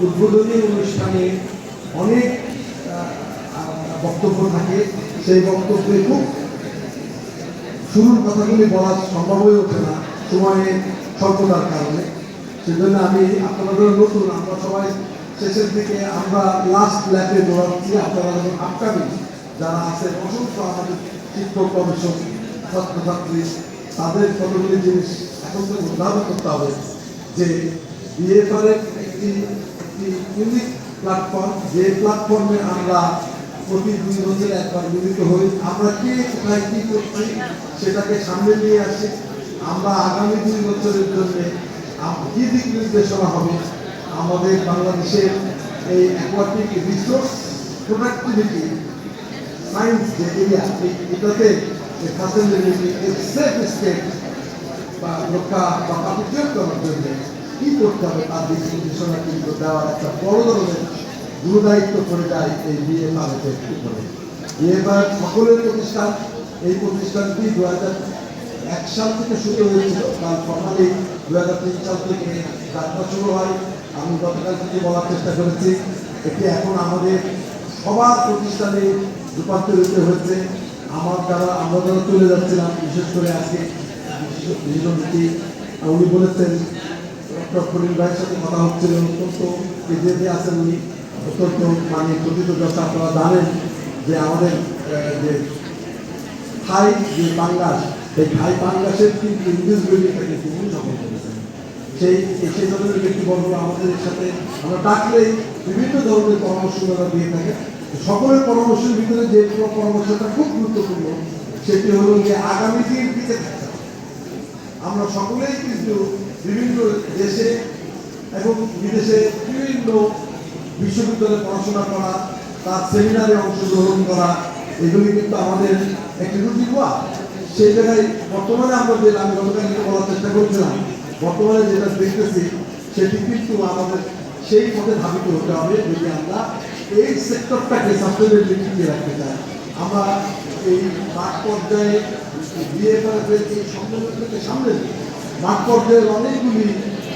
উদ্বোধনী অনুষ্ঠানে অনেক বক্তব্য থাকে। সেই বক্তব্যে খুব শুরুর কথাগুলি বলা সম্ভব হয়ে ওঠে না সময়ের স্বল্পতার কারণে। সেজন্য আমি আপনাদের নতুন, আমরা সবাই শেষের দিকে আমরা লাস্ট ল্যাপে দৌড়াচ্ছি। আপনারা যখন আপকামিং যারা আছে অসংখ্য আমাদের শিক্ষক গবেষক ছাত্রছাত্রী, তাদের কতগুলি জিনিস এখন তো উদ্ধারণ করতে হবে যে বিএফআরের একটি ইউনিক প্ল্যাটফর্ম, যে প্ল্যাটফর্মে আমরা প্রতি 2 বছরে একবার মিলিত হই। আমরা কে কোথায় কী করছি সেটাকে সামনে নিয়ে আসি। আমরা আগামী 2 বছরের জন্য কী দিক নির্দেশনা হবে আমাদের বাংলাদেশের এই অ্যাকোয়াটিক রিসোর্স প্রোডাক্টিভিটি সায়েন্স যে এরিয়া, এটাতে সাস্টেনেবিলিটি সেফ স্টেট বা রক্ষা বা প্রতিরোধ করার জন্য কী করতে হবে তার দিক নির্দেশনা কিন্তু দেওয়ার একটা বড় ধরনের গুরুদায়িত্ব করে যায় এই বিএফআরের উপরে। বিএফআর সকলের প্রতিষ্ঠান। এই প্রতিষ্ঠানটি 2001 সাল থেকে শুরু হয়েছিল, তার ফর্মালি 2003 সাল থেকে যাত্রা শুরু হয়। আমি গতকাল থেকে বলার চেষ্টা করেছি, এটি এখন আমাদের সবার প্রতিষ্ঠানে রূপান্তরিত হয়েছে। আমরা যারা চলে যাচ্ছিলাম, বিশেষ করে আজকে বিশেষজ্ঞ উনি বলেছেন, ডক্টর ফরিদ ভাইয়ের সাথে কথা হচ্ছিল, অত্যন্ত এজেন্টে আছেন উনি, অত্যন্ত মানে কথিত দশা। আপনারা জানেন যে আমাদের যে থাই যে পাঙ্গাস, সেই থাই পাঙ্গাসের কিন্তু ইংলিশগুলিটা কিন্তু উনি সফল করেছেন। সেই ধরনের ব্যক্তিবর্গ আমাদের সাথে আমরা ডাকলেই বিভিন্ন ধরনের পরামর্শ তারা দিয়ে থাকে। সকলের পরামর্শের ভিতরে যে পরামর্শটা খুব গুরুত্বপূর্ণ সেটি হলো যে আগামী দিন টিকে থাকতে হবে। আমরা সকলেই কিন্তু বিভিন্ন দেশে এবং বিদেশে বিভিন্ন বিশ্ববিদ্যালয়ে পড়াশোনা করা, তার সেমিনারে অংশগ্রহণ করা, এগুলি কিন্তু আমাদের একটি রুটি হওয়া। সেই জায়গায় বর্তমানে আমরা যে আমি গতকাল বলার চেষ্টা করছিলাম, বর্তমানে যেটা দেখতেছি সেটি কিন্তু আমাদের সেই পথে ধাবিত হতে হবে যদি আমরা এই সেক্টরটাকে সাস্টেনেবিলিটি রাখতে চাই। আমরা এই মাঠ পর্যায়ে বিএফআরের এই সম্মেলনটাকে সামনে মাঠ পর্যায়ের অনেকগুলি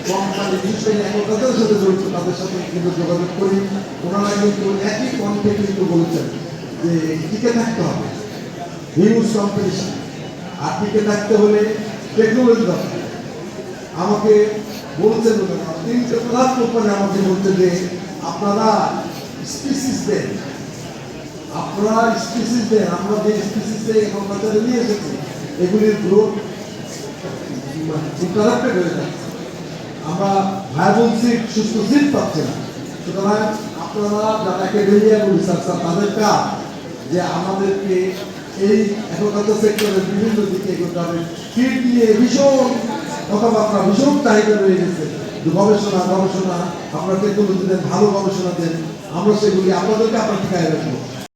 কোম্পানি বিশেষ একতাদের সাথে জড়িত, তাদের সাথে কিন্তু যোগাযোগ করি। ওনারা কিন্তু একই কণ্ঠে কিন্তু বলছেন যে টিকে থাকতে হবে, হিউজ কম্পিটিশন, আর টিকে থাকতে হলে টেকনোলজি দরকার। আমাকে বলছেন 3টে প্রধান কোম্পানি আমাকে বলছে যে আপনারা স্পিসিস দেন, আমরা যে স্পিসিসে এখন বাজারে নিয়ে এসেছি এগুলির গ্রোথ ইন্টারাপ্টেড হয়ে যাচ্ছে। আমরা ভায়াবল সিড, সুস্থ সিড পাচ্ছি না। সুতরাং আপনারা যারা একাডেমিয়াগুলি স্যার, তাদের কাজ যে আমাদেরকে এই এগ্রিকালচার সেক্টরের বিভিন্ন দিকে এগোতে হবে। ফিড নিয়ে ভীষণ কথাবার্তা, ভীষণ চাহিদা রয়ে গেছে। গবেষণা আপনারা টেকনোলজি দেন, ভালো গবেষণা দেন, আমরা সেগুলি আপনাদেরকে আপনার ঠিকায় রাখবো।